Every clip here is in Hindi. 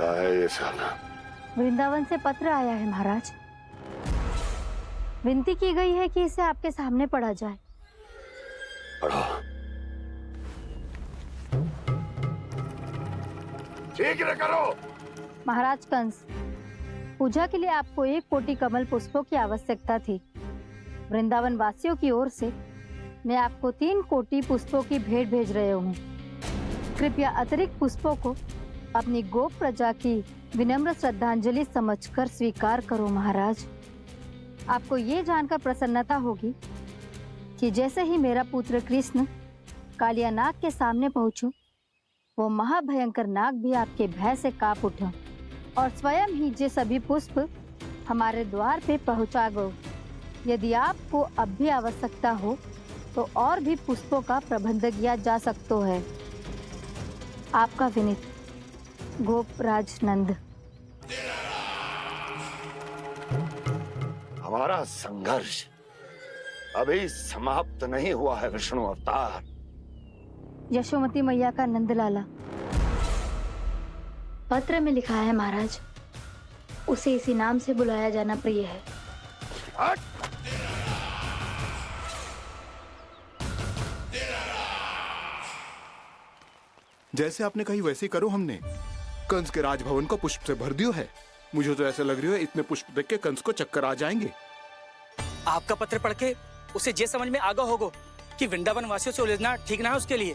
क्या है ये साला? वृंदावन से पत्र आया है महाराज। विनती की गई है कि इसे आपके सामने पढ़ा जाए। पढ़ो। शीघ्र करो। महाराज कंस, पूजा के लिए आपको 1 कोटि कमल पुष्पों की आवश्यकता थी। वृंदावन वासियों की ओर से मैं आपको 3 कोटि पुष्पों की भेंट भेज रहे हूँ। कृपया अतिरिक्त पुष्पों को अपनी गोप प्रजा की विनम्र श्रद्धांजलि समझकर स्वीकार करो महाराज। आपको ये जानकर प्रसन्नता होगी कि जैसे ही मेरा पुत्र कृष्ण कालिया नाग के सामने पहुंचो, वो महाभयंकर नाग भी आपके भय से कांप उठा और स्वयं ही ये सभी पुष्प हमारे द्वार पे पहुंचा गए। यदि आपको अब भी आवश्यकता हो तो और भी पुष्पों का प्रबंध किया जा सकता है। आपका विनीत गोपराज नंद। हमारा संघर्ष अभी समाप्त नहीं हुआ है विष्णु अवतार। यशोमती मैया का नंदलाला पत्र में लिखा है महाराज, उसे इसी नाम से बुलाया जाना प्रिय है। जैसे आपने कही वैसे ही करो। हमने कंस के राजभवन को पुष्प से भर दियो है। मुझे तो ऐसा लग रही है इतने पुष्प देख के कंस को चक्कर आ जाएंगे। आपका पत्र पढ़ के उसे ये समझ में आगा होगा कि वृंदावन वासियों से उलझना ठीक ना है उसके लिए।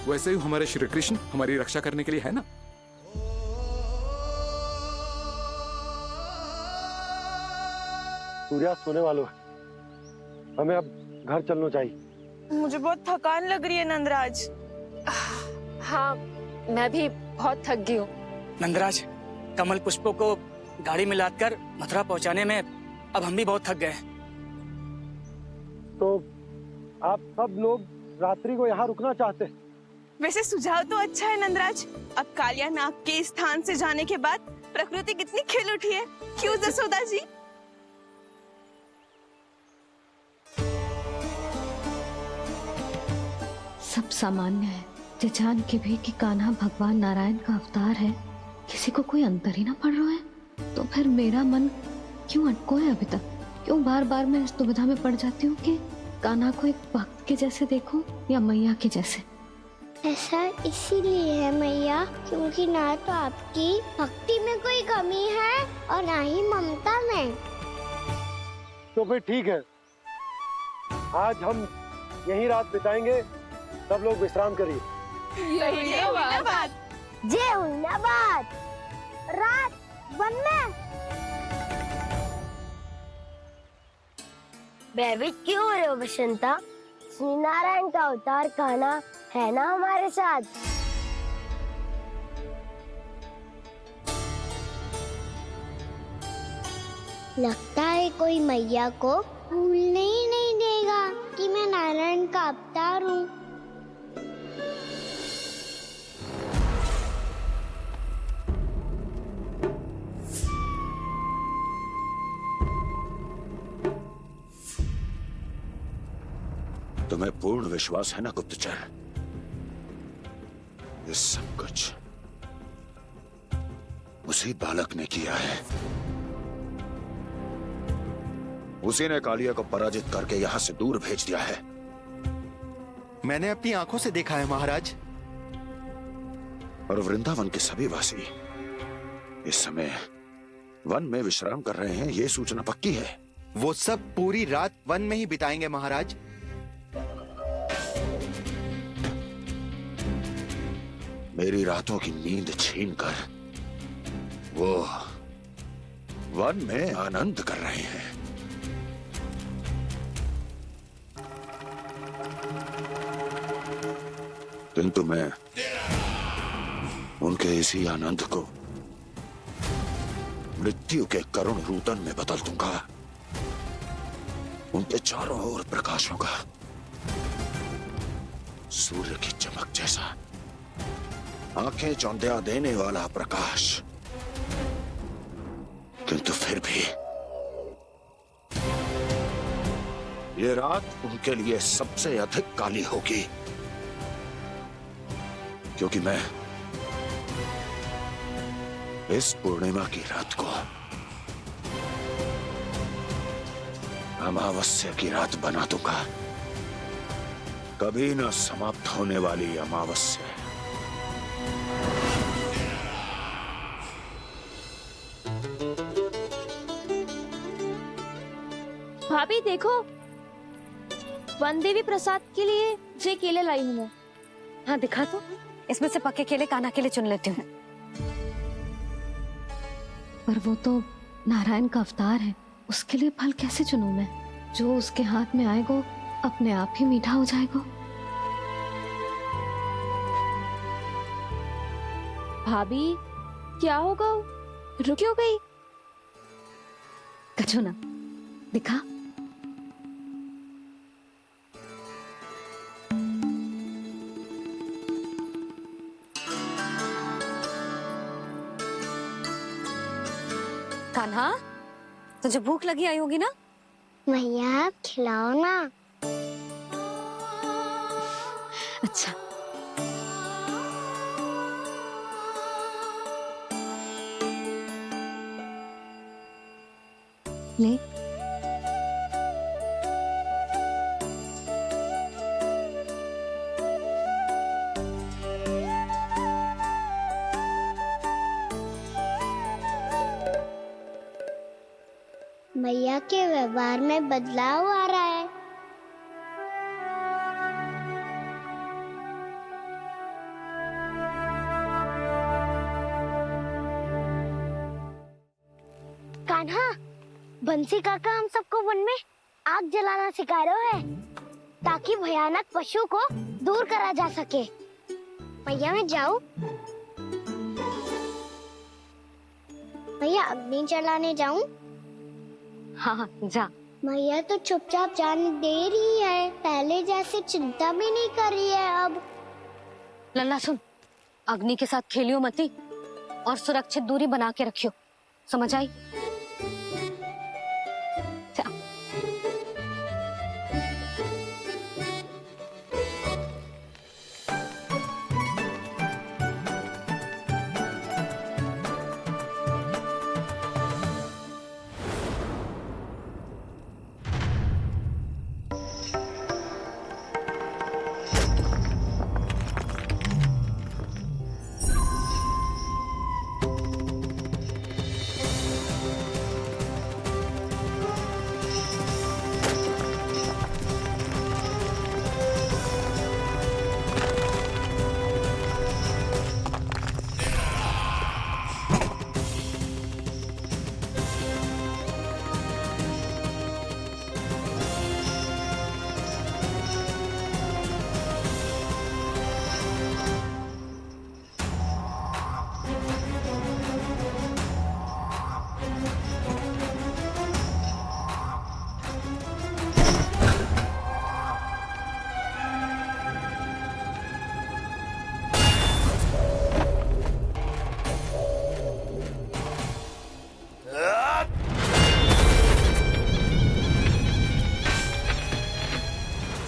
वैसे ही हमारे श्री कृष्ण हमारी रक्षा करने के लिए है ना। सूर्यास्त होने वाला है, हमें अब घर चलना चाहिए। मुझे बहुत थकान लग रही है नंदराज। हाँ, मैं भी बहुत थक गई हूँ। नंदराज, कमल पुष्पों को गाड़ी में लादकर मथुरा पहुंचाने में अब हम भी बहुत थक गए। तो आप सब लोग रात्रि को यहाँ रुकना चाहते हैं? वैसे सुझाव तो अच्छा है नंदराज। अब कालिया नाग के स्थान से जाने के बाद प्रकृति कितनी खिल उठी है, क्यों जसोदा जी? सब सामान्य है। ये जान के भी कि कान्हा भगवान नारायण का अवतार है, किसी को कोई अंतर ही ना पड़ रहा है, तो फिर मेरा मन क्यों अटको है अभी तक? क्यों बार बार मैं इस दुविधा में पड़ जाती हूँ कि कान्हा को एक भक्त के जैसे देखूं या मैया के जैसे? ऐसा इसीलिए है मैया, क्योंकि ना तो आपकी भक्ति में कोई कमी है और ना ही ममता में। तो फिर ठीक है, आज हम यहीं रात बिताएंगे। सब लोग विश्राम करिए। जय हुइनाबाद। जय हुइनाबाद। रात वन में भयभीत क्यों हो रहे हो बसंता? श्री नारायण का अवतार कान्हा है ना हमारे साथ। लगता है कोई मैया को भूलने ही नहीं देगा कि मैं नारायण का अवतार हूँ। तुम्हें पूर्ण विश्वास है ना गुप्तचर? ये सब कुछ उसी बालक ने किया है। उसी ने कालिया को पराजित करके यहां से दूर भेज दिया है। मैंने अपनी आंखों से देखा है महाराज। और वृंदावन के सभी वासी इस समय वन में विश्राम कर रहे हैं, ये सूचना पक्की है। वो सब पूरी रात वन में ही बिताएंगे महाराज। मेरी रातों की नींद छीनकर वो वन में आनंद कर रहे हैं। किंतु मैं उनके इसी आनंद को मृत्यु के करुण रूदन में बदल दूंगा। उनके चारों ओर प्रकाश होगा, सूर्य की चमक जैसा, आंखें चौंधिया देने वाला प्रकाश। किंतु फिर भी ये रात उनके लिए सबसे अधिक काली होगी। क्योंकि मैं इस पूर्णिमा की रात को अमावस्या की रात बना दूंगा, कभी न समाप्त होने वाली अमावस्या। भाभी देखो, वन देवी प्रसाद के लिए ये केले लाई हूँ मैं। हाँ दिखा तो, इसमें से पके केले कान्हा के लिए चुन लेती हूँ। पर वो तो नारायण का अवतार है, उसके लिए फल कैसे चुनूं मैं? जो उसके हाथ में आएगा अपने आप ही मीठा हो जाएगा। भाभी क्या होगा, रुक क्यों गई? कछू ना, दिखा। कान्हा, तुझे भूख लगी आई होगी ना? मैया खिलाओ ना। अच्छा। ले। मैया के व्यवहार में बदलाव आ रहा है। कान्हा, बंसी काका हम सबको वन में आग जलाना सिखा रहे है ताकि भयानक पशु को दूर करा जा सके। मैया मैं जाऊं? मैया अग्नि जलाने जाऊं? हाँ जा। मैया तो चुपचाप जाने दे रही है, पहले जैसे चिंता भी नहीं कर रही है अब। लल्ला सुन, अग्नि के साथ खेलियो मती और सुरक्षित दूरी बना के रखियो, समझ आई? जा।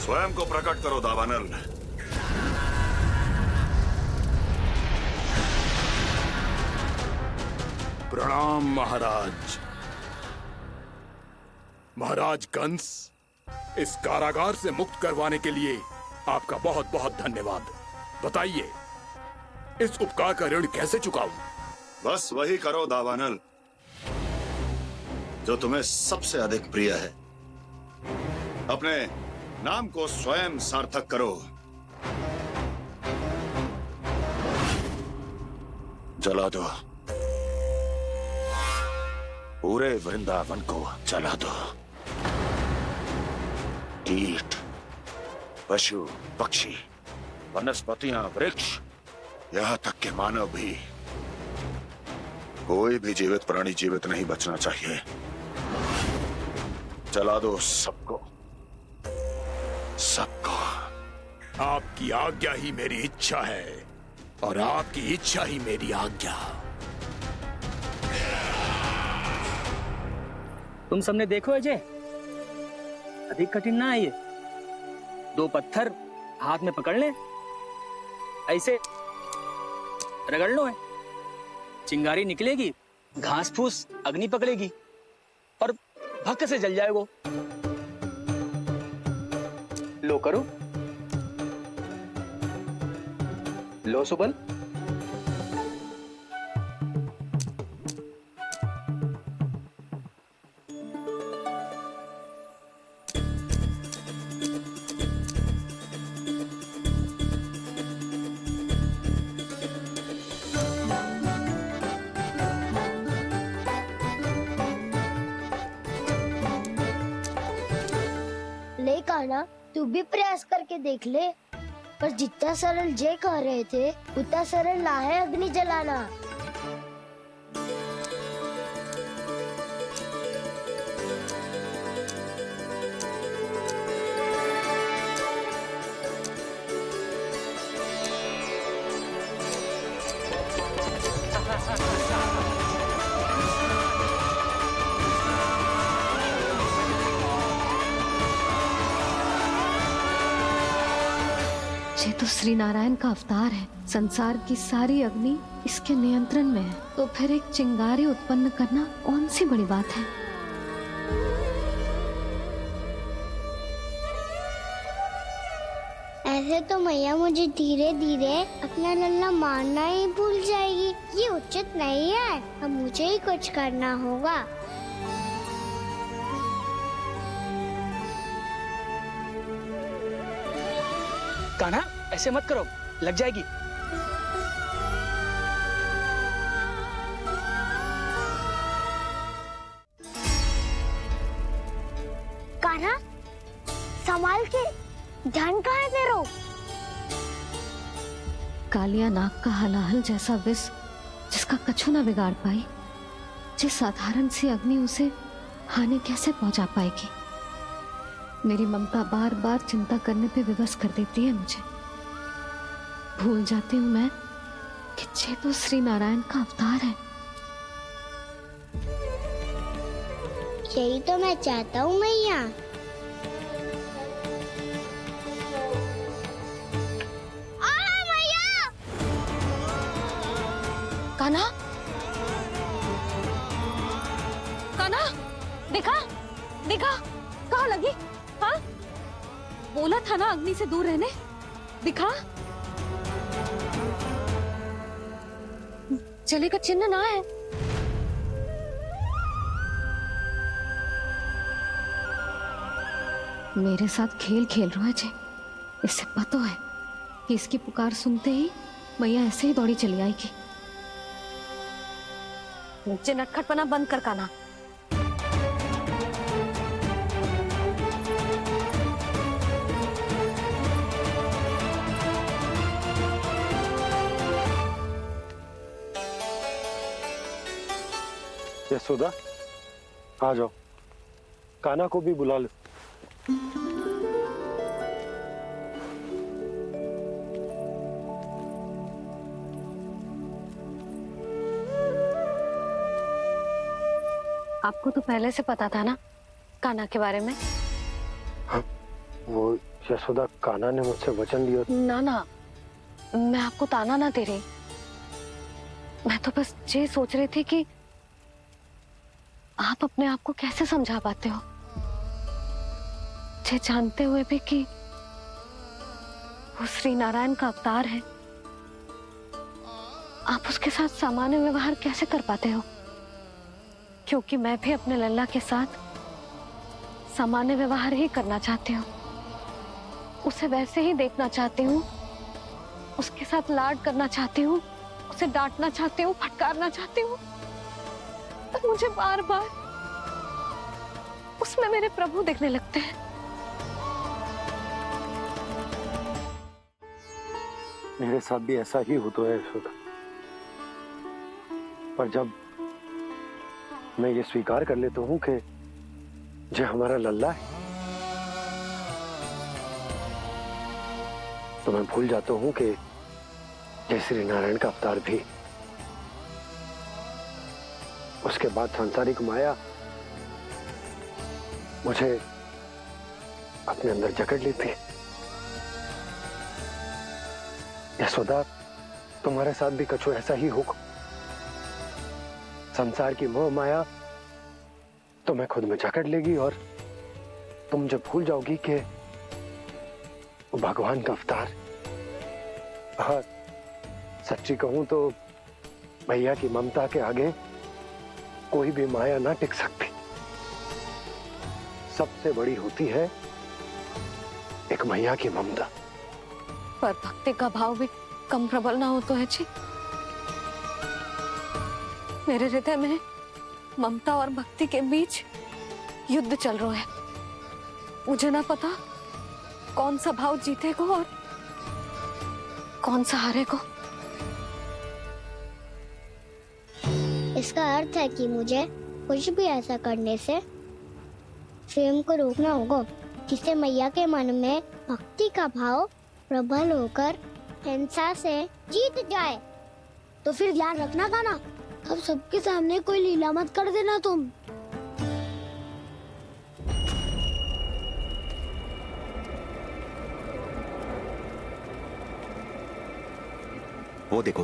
स्वयं को प्रकट करो दावानल। प्रणाम महाराज। महाराज कंस, इस कारागार से मुक्त करवाने के लिए आपका बहुत बहुत धन्यवाद। बताइए, इस उपकार का ऋण कैसे चुकाऊं? बस वही करो दावानल जो तुम्हें सबसे अधिक प्रिय है। अपने नाम को स्वयं सार्थक करो। जला दो, पूरे वृंदावन को जला दो। कीट, पशु, पक्षी, वनस्पतियां, वृक्ष, यहाँ तक के मानव भी, कोई भी जीवित प्राणी जीवित नहीं बचना चाहिए। जला दो सबको, सबको। आपकी आज्ञा ही मेरी इच्छा है और आपकी इच्छा ही मेरी आज्ञा। तुम सबने देखो अजय, अधिक कठिन ना है ये। 2 पत्थर हाथ में पकड़ ले, ऐसे रगड़ लो है। चिंगारी निकलेगी, घास फूस अग्नि पकड़ेगी और भक्क से जल जाएगा। लो करो, लो सुबल। ले कान्हा, तू भी प्रयास करके देख ले। पर जितना सरल जे कह रहे थे उतना सरल ना है अग्नि जलाना। ये तो श्री नारायण का अवतार है। संसार की सारी अग्नि इसके नियंत्रण में है, तो फिर एक चिंगारी उत्पन्न करना कौन सी बड़ी बात है। ऐसे तो मैया मुझे धीरे धीरे अपना लल्ला मारना ही भूल जाएगी। ये उचित नहीं है, अब मुझे ही कुछ करना होगा। कान्हा, ऐसे मत करो, लग जाएगी। कान्हा, संभाल के, ध्यान कहाँ है तेरो? कालिया नाग का हलाहल जैसा विष जिसका कछु ना बिगाड़ पाई, जिस साधारण सी अग्नि उसे हानि कैसे पहुंचा पाएगी। मेरी ममता बार बार चिंता करने पे विवश कर देती है मुझे। भूल जाती हूँ मैं कि ये तो श्री नारायण का अवतार है। यही तो मैं चाहता हूँ मैया। कान्हा, कान्हा, देखा देखा, कहाँ लगी? हाँ, बोला था ना अग्नि से दूर रहने। दिखा, जले का चिन्ह ना है। मेरे साथ खेल खेल रहा है जे। इससे पता है कि इसकी पुकार सुनते ही मैया ऐसे ही दौड़ी चली आएगी। मुझे नटखटपना बंद कर कान्हा। यशोदा, आ जाओ, कान्हा को भी बुला लो। आपको तो पहले से पता था ना कान्हा के बारे में? हाँ, वो यशोदा, कान्हा ने मुझसे वचन लिया। ना ना, मैं आपको ताना ना दे रही। मैं तो बस ये सोच रही थी कि आप अपने आप को कैसे समझा पाते हो, ये जानते हुए भी कि वो श्री नारायण का अवतार है। आप उसके साथ सामान्य व्यवहार कैसे कर पाते हो? क्योंकि मैं भी अपने लल्ला के साथ सामान्य व्यवहार ही करना चाहती हूँ। उसे वैसे ही देखना चाहती हूँ, उसके साथ लाड करना चाहती हूँ, उसे डांटना चाहती हूँ, फटकारना चाहती हूँ। पर मुझे बार बार उसमें मेरे प्रभु दिखने लगते हैं। मेरे साथ भी ऐसा ही होता है यशोदा। पर जब मैं ये स्वीकार कर लेता हूँ कि जो हमारा लल्ला है, तो मैं भूल जाता हूँ कि जय श्री नारायण का अवतार भी। उसके बाद सांसारिक माया मुझे अपने अंदर जकड़ लेती है। यशोदा, तुम्हारे साथ भी कछु ऐसा ही होगा। संसार की मोह माया तुम्हें खुद में जकड़ लेगी और तुम जब भूल जाओगी कि वो भगवान का अवतार। और सच्ची कहूं तो भैया की ममता के आगे कोई भी माया ना टिक सकती। सबसे बड़ी होती है एक मैया की ममता। पर भक्ति का भाव भी कम प्रबल ना हो तो है जी। मेरे हृदय में ममता और भक्ति के बीच युद्ध चल रहा है। मुझे ना पता कौन सा भाव जीतेगा और कौन सा हारेगा। इसका अर्थ है कि मुझे कुछ भी ऐसा करने से स्वयं को रोकना होगा जिससे मैया के मन में भक्ति का भाव प्रबल होकर हिंसा से जीत जाए। तो फिर ध्यान रखना कान्हा, अब सबके सामने कोई लीला मत कर देना तुम। वो देखो,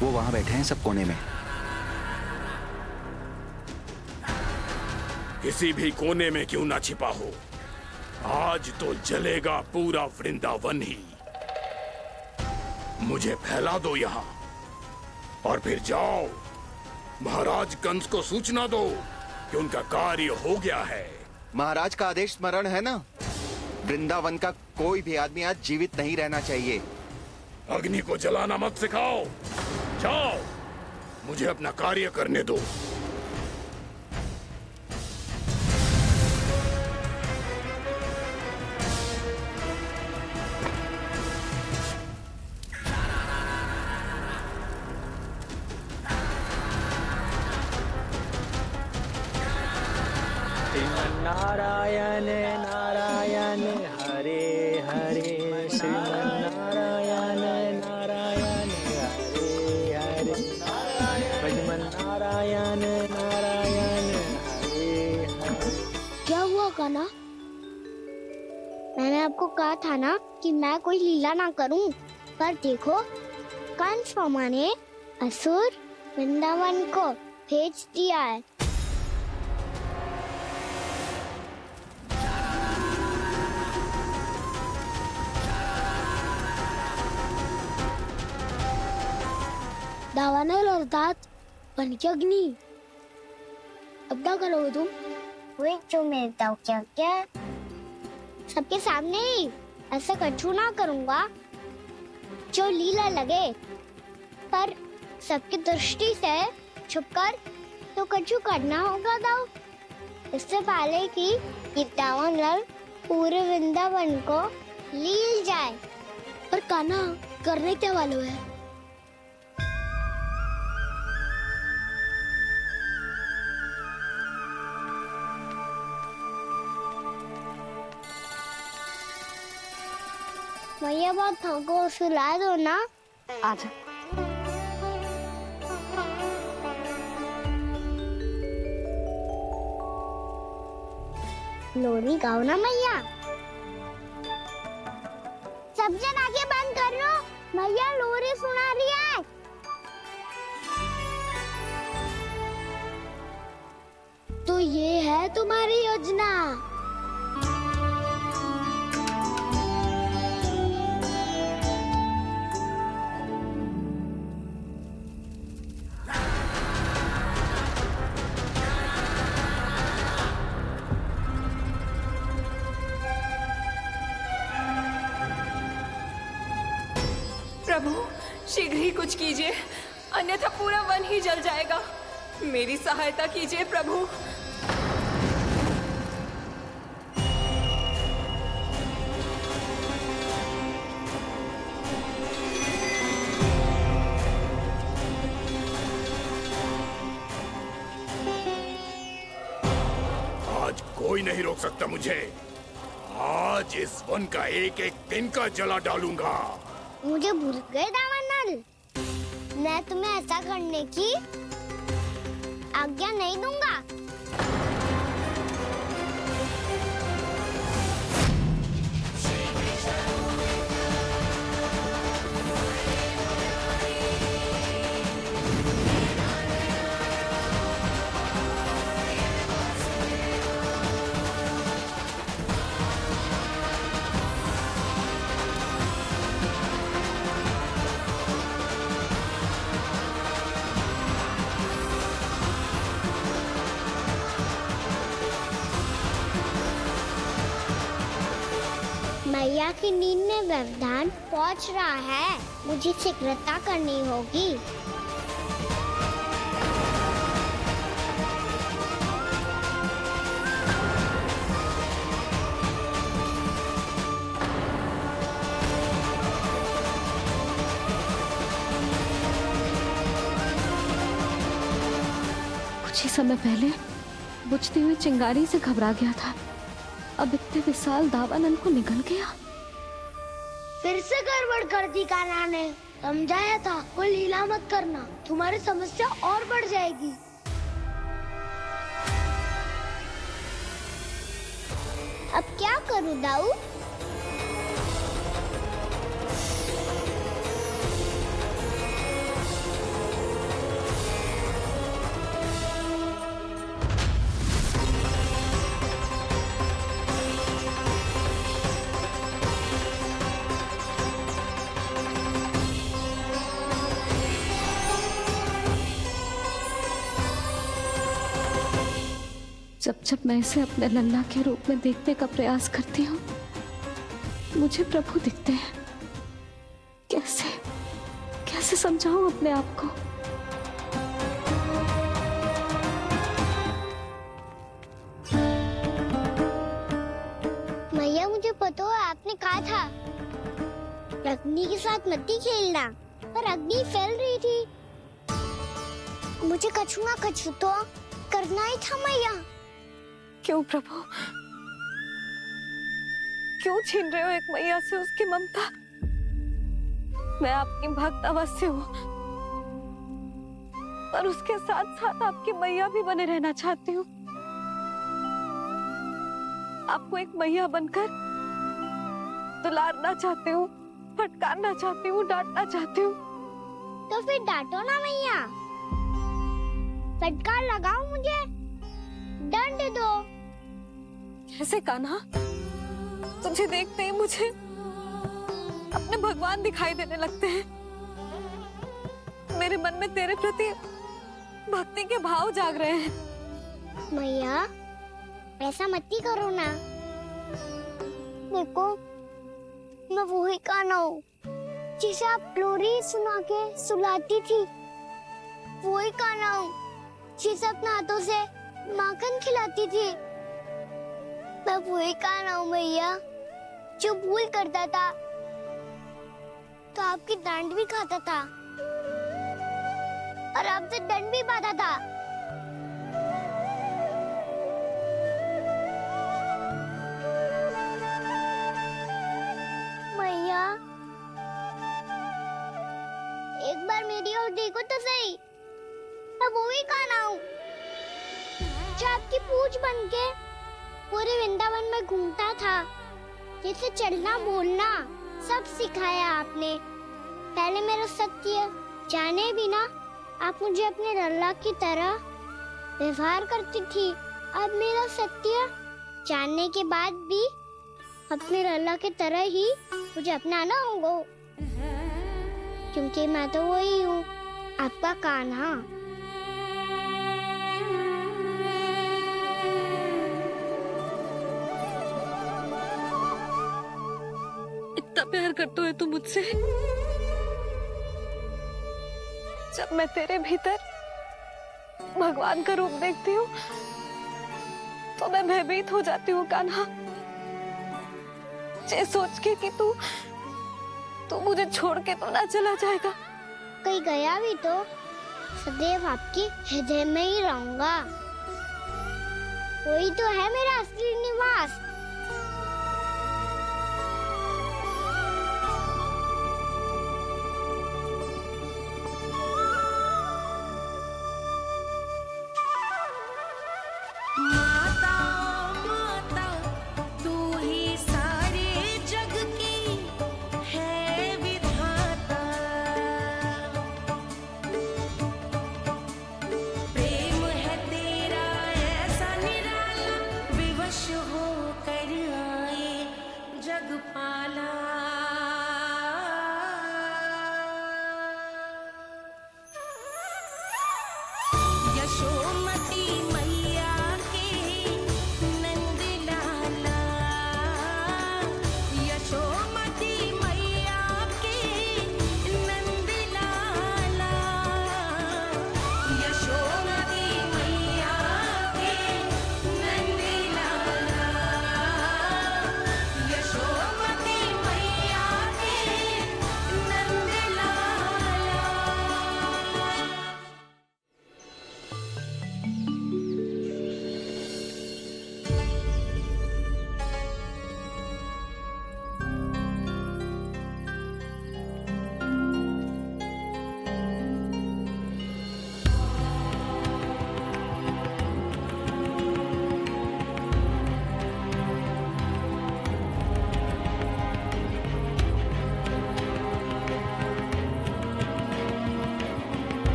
वो वहां बैठे हैं सब कोने में। किसी भी कोने में क्यों ना छिपा हो, आज तो जलेगा पूरा वृंदावन ही। मुझे फैला दो यहाँ और फिर जाओ महाराज कंस को सूचना दो कि उनका कार्य हो गया है। महाराज का आदेश स्मरण है ना, वृंदावन का कोई भी आदमी आज जीवित नहीं रहना चाहिए। अग्नि को जलाना मत सिखाओ, जाओ मुझे अपना कार्य करने दो। नारायण नारायण हरे हरे, श्रीमन्नारायण नारायण हरे हरे, श्रीमन्नारायण नारायण हरे हरे। क्या हुआ कान्हा? मैंने आपको कहा था ना कि मैं कोई लीला ना करूं, पर देखो कंस मामा ने असुर वृंदावन को भेज दिया है। दावानल और दांत बन के अग्नि। अब क्या करोगे तुम? वही जो मेरे दाव क्या क्या सबके सामने ही ऐसा कछु ना करूंगा जो लीला लगे, पर सबकी दृष्टि से छुपकर तो कछु करना होगा दाव। इससे पहले कि ये दावानल पूरे वृंदावन को लील जाए। पर कान्हा करने क्या वालों है? भैया बहुत थको, सुला दो ना। आजा। लोरी गाओ ना मैया। सब जन आंखें बंद कर लो, मैया लोरी सुना रही है। तो ये है तुम्हारी योजना। प्रभु शीघ्र ही कुछ कीजिए, अन्यथा पूरा वन ही जल जाएगा। मेरी सहायता कीजिए प्रभु। आज कोई नहीं रोक सकता मुझे। आज इस वन का एक एक तिनका जला डालूंगा। मुझे भूल गए दावानल, मैं तुम्हें ऐसा करने की आज्ञा नहीं दूंगा। मैया की नींद में व्यवधान पहुंच रहा है, मुझे शीघ्रता करनी होगी। कुछ ही समय पहले बुझती हुई चिंगारी से घबरा गया था, अब इतने विशाल दावानल को निगल गया। फिर से गड़बड़ कर दी कान्हा ने। समझाया था कोई लीला मत करना, तुम्हारी समस्या और बढ़ जाएगी। अब क्या करूं दाऊ? जब जब मैं इसे अपने लल्ला के रूप में देखने का प्रयास करती हूँ, मुझे प्रभु दिखते हैं। कैसे कैसे समझाऊं अपने आप को? मैया मुझे पता है आपने कहा था अग्नि के साथ मत ही खेलना, पर अग्नि फैल रही थी। मुझे कछु ना कछु तो करना ही था मैया। क्यों प्रभु, क्यों छीन रहे हो एक मैया से उसकी ममता? मैं आपकी भक्त अवश्य हूँ, पर उसके साथ साथ आपकी मैया भी बने रहना चाहती हूँ। आपको एक मैया बनकर दुलारना चाहती हूँ, फटकारना चाहती हूँ, डांटना चाहती हूँ। तो फिर डांटो ना मैया, फटकार लगाओ, मुझे दंड दो। कैसे कान्हा? तुझे देखते ही मुझे अपने भगवान दिखाई देने लगते हैं। मेरे मन में तेरे प्रति भक्ति के भाव जाग रहे हैं। मैया ऐसा मत ही करो ना। देखो मैं वही कान्हा हूँ जिसे आप लोरी सुना के सुलाती थी। वही कान्हा हूँ जिसे अपने हाथों से माखन खिलाती थी। मैं वही कान्हा हूँ मैया जो भूल करता था तो आपकी डांट भी खाता था और आपसे दंड भी पाता था। मैया एक बार मेरी ओर देखो तो सही। मैं वही कान्हा हूँ जो आपकी पूछ बनके पूरे वृंदावन में घूमता था। जैसे चलना बोलना सब सिखाया आपने। पहले मेरा सत्य जाने बिना आप मुझे अपने लल्ला की तरह व्यवहार करती थी। अब मेरा सत्य जानने के बाद भी अपने लल्ला की तरह ही मुझे अपनाना होगा, क्योंकि मैं तो वही हूँ, आपका कान्हा। इतना प्यार करते हो तुम मुझसे? जब मैं तेरे भीतर भगवान का रूप देखती हूँ तो मैं भयभीत हो जाती हूँ कान्हा। ये सोच के कि तू मुझे छोड़ के तो ना चला जाएगा। कहीं गया भी तो सदैव आपके हृदय में ही रहूंगा। वही तो है मेरा असली निवास। हो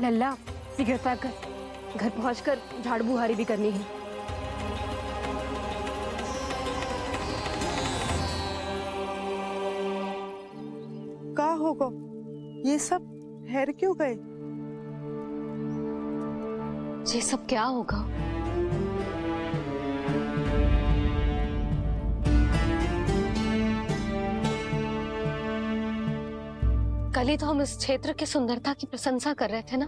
लल्ला सिगरेट पैक कर, घर पहुंचकर झाड़ू बुहारी भी करनी है। का होगा ये सब ठहर क्यों गए? ये सब क्या होगा? कल ही तो हम इस क्षेत्र की सुंदरता की प्रशंसा कर रहे थे ना,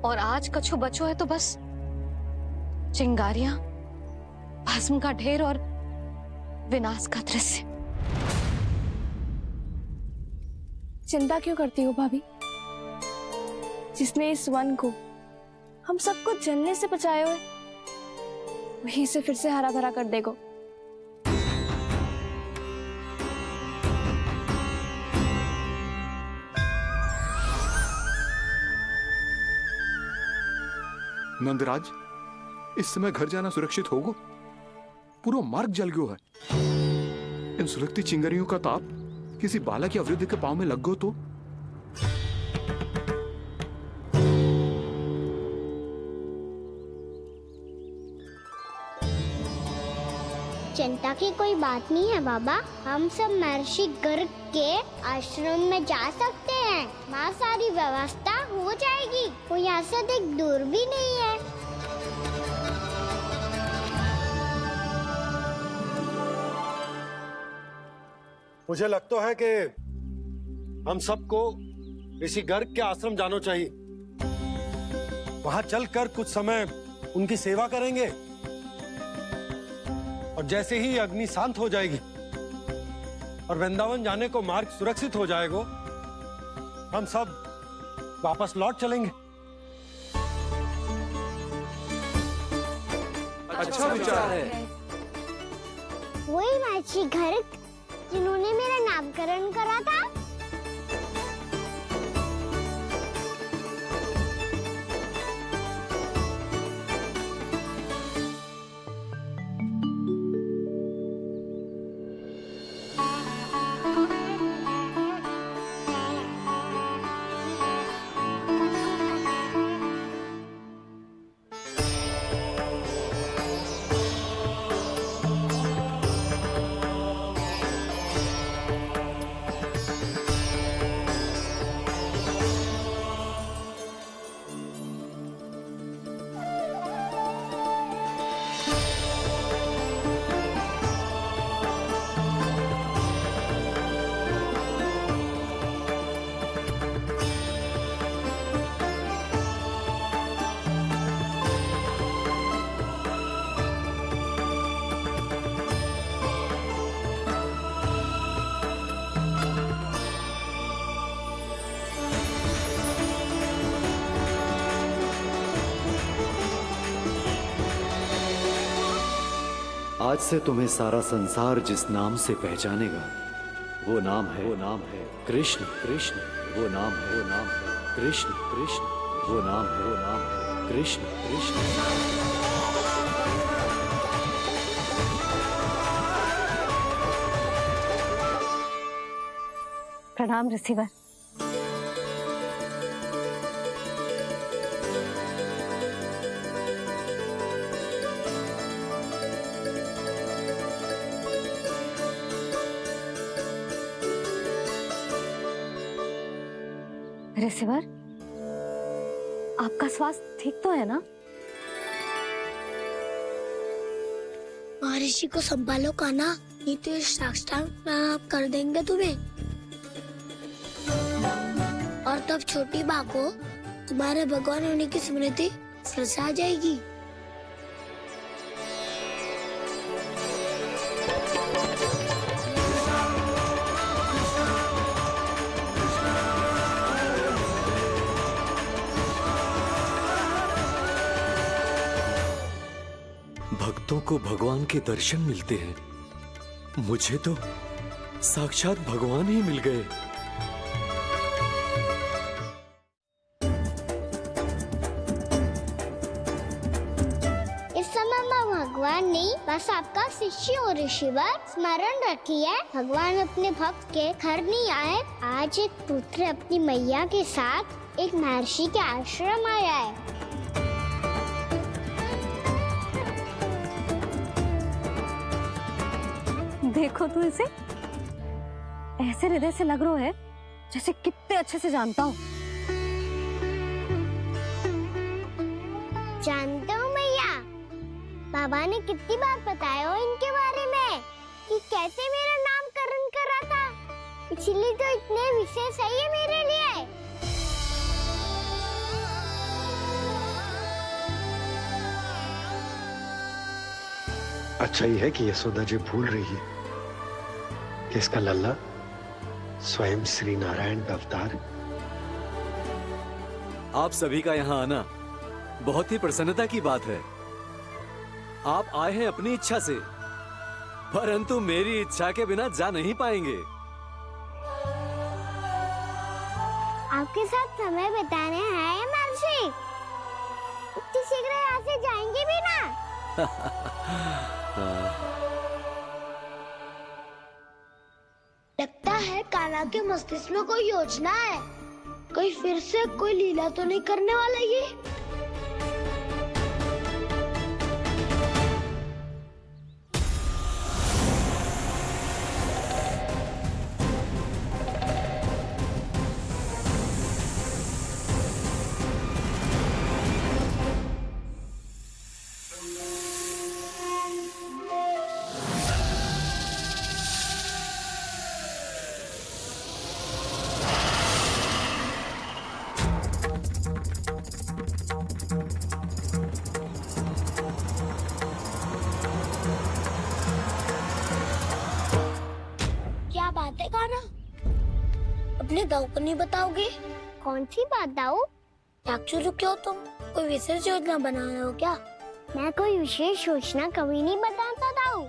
और आज कछु बचो है तो बस चिंगारियां, भस्म का ढेर और विनाश का दृश्य। चिंता क्यों करती हो भाभी? जिसने इस वन को हम सबको जलने से बचाए हुए, वहीं से फिर से हरा भरा कर देगा। नंदराज, इस समय घर जाना सुरक्षित होगा? पूरा मार्ग जल गयो है। इन सुलगती चिंगारियों का ताप किसी बालक या वृद्ध के पांव में लग गयो तो? चिंता की कोई बात नहीं है बाबा, हम सब महर्षि गर्ग के आश्रम में जा सकते हैं। वहाँ सारी व्यवस्था हो जाएगी, वो यहाँ से अधिक दूर भी नहीं है। मुझे लगता है कि हम सबको ऋषि गर्ग के आश्रम जाना चाहिए। वहां चलकर कुछ समय उनकी सेवा करेंगे, और जैसे ही अग्नि शांत हो जाएगी और वृंदावन जाने को मार्ग सुरक्षित हो जाएगा, हम सब वापस लौट चलेंगे। अच्छा विचार है। वही महर्षि गर्ग जिन्होंने मेरा नामकरण करा था। आज से तुम्हें सारा संसार जिस नाम से पहचानेगा, वो नाम है कृष्ण। कृष्ण वो नाम है कृष्ण। कृष्ण वो नाम है कृष्ण। कृष्ण। प्रणाम ऋषिवर। ऋषिवर, आपका स्वास्थ्य ठीक तो है ना? महर्षि को संभालो कान्हा, नहीं तो ये साष्टांग प्रणाम कर देंगे तुम्हें। और तब छोटी बा को तुम्हारे भगवान होने की स्मृति फिर से आ जाएगी। भक्तों को भगवान के दर्शन मिलते हैं, मुझे तो साक्षात भगवान ही मिल गए। इस समय मैं भगवान नहीं, बस आपका शिष्य और ऋषिवर। स्मरण रखिए, भगवान अपने भक्त के घर नहीं आए। आज एक पुत्र अपनी मैया के साथ एक महर्षि के आश्रम आया है। देखो तू इसे, ऐसे हृदय से लग रहा है जैसे कितने अच्छे से जानता हूँ। जानते हो मैया, बाबा ने कितनी बार बताया हो इनके बारे में कि कैसे मेरा नामकरण करा था, इसीलिए तो इतने विशेष है ये मेरे लिए। अच्छा ही है कि यशोदा जी भूल रही है कि इसका लल्ला स्वयं श्री नारायण का अवतार है। आप सभी का यहाँ आना बहुत ही प्रसन्नता की बात है। आप आए हैं अपनी इच्छा से, परंतु मेरी इच्छा के बिना जा नहीं पाएंगे। आपके साथ समय बिताने आए महर्षि, इतनी शीघ्र यहाँ से जाएंगे भी ना? लगता है कान्हा के मस्तिष्क में कोई योजना है। कोई फिर से कोई लीला तो नहीं करने वाला ये? क्या बात है कान्हा? अपने दाऊ को नहीं बताओगे? कौन सी बात दाऊ? चाकचू क्यों तुम? कोई विशेष योजना बना रहे हो क्या? मैं कोई विशेष योजना कभी नहीं बताता दाऊ।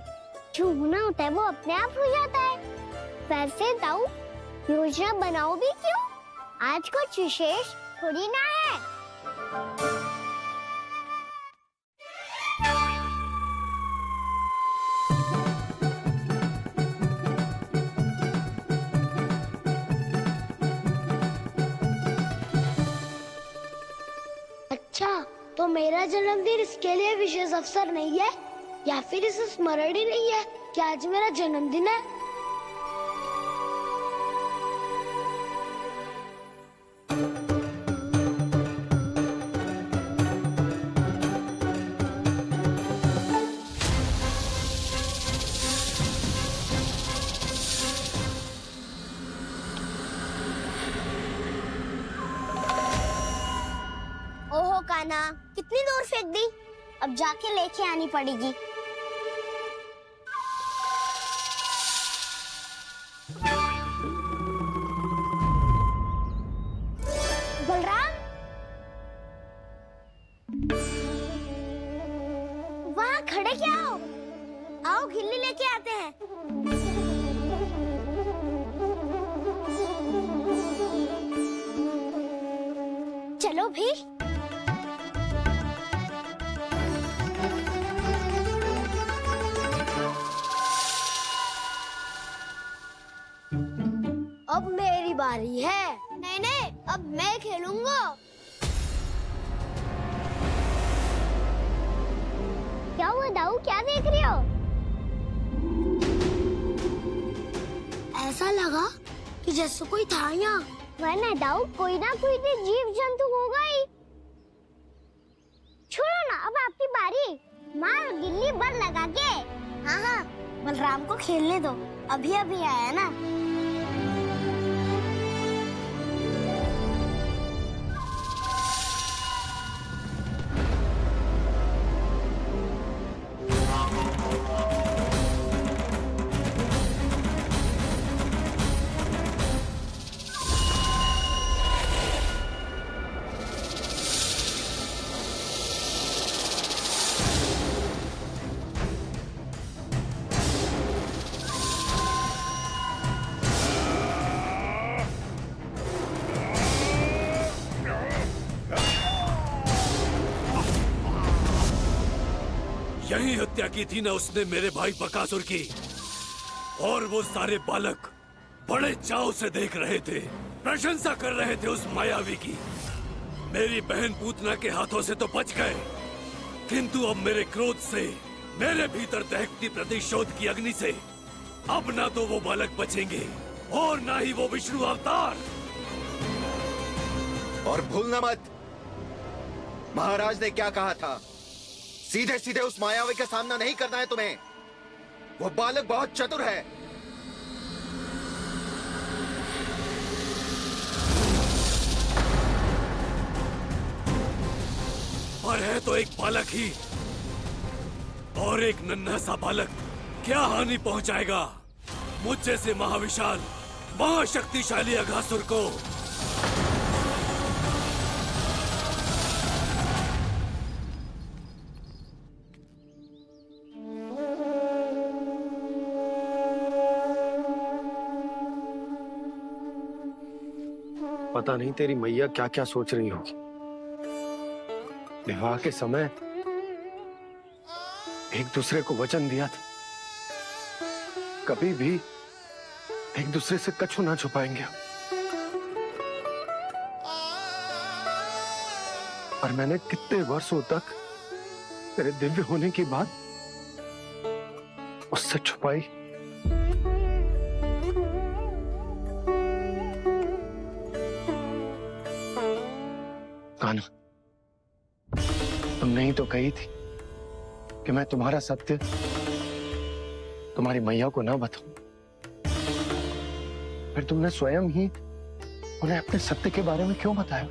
जो होना होता है वो अपने आप हो जाता है। वैसे दाऊ, योजना बनाओ भी क्यों? आज कुछ विशेष थोड़ी ना है। अच्छा, तो मेरा जन्मदिन इसके लिए विशेष अवसर नहीं है, या फिर इसे स्मरण ही नहीं है कि आज मेरा जन्मदिन है? ओहो कान्हा, कितनी दूर फेंक दी? अब जाके लेके आनी पड़ेगी। बलराम, वहाँ खड़े क्या हो? आओ खिल्ली लेके आते हैं। चलो भी। अब मेरी बारी है। नहीं नहीं, अब मैं खेलूंगा। क्या हुआ दाऊ, क्या देख रही हो? ऐसा लगा कि जैसे कोई था यहाँ। वरना दाऊ, कोई ना कोई तो जीव जंतु होगा ही। छोड़ो ना, अब आपकी बारी। मार गिल्ली बल लगा के। हाँ हाँ, बलराम को खेलने दो, अभी अभी आया ना। यही हत्या की थी ना उसने मेरे भाई बकासुर की। और वो सारे बालक बड़े चाव से देख रहे थे, प्रशंसा कर रहे थे उस मायावी की। मेरी बहन पूतना के हाथों से तो बच गए, किंतु अब मेरे क्रोध से, मेरे भीतर दहकती प्रतिशोध की अग्नि से अब ना तो वो बालक बचेंगे और ना ही वो विष्णु अवतार। और भूलना मत, महाराज ने क्या कहा था, सीधे सीधे उस मायावी का सामना नहीं करना है तुम्हें। वो बालक बहुत चतुर है। पर है तो एक बालक ही, और एक नन्हा सा बालक क्या हानि पहुंचाएगा मुझ जैसे महाविशाल महाशक्तिशाली अघासुर को। पता नहीं तेरी मैया क्या क्या सोच रही होगी। विवाह के समय एक दूसरे को वचन दिया था, कभी भी एक दूसरे से कछु ना छुपाएंगे। और मैंने कितने वर्षों तक तेरे दिव्य होने की बात उससे छुपाई। कान्हा, तुमने ही तो कही थी कि मैं तुम्हारा सत्य तुम्हारी मैया को ना बताऊं। फिर तुमने स्वयं ही उन्हें अपने सत्य के बारे में क्यों बताया?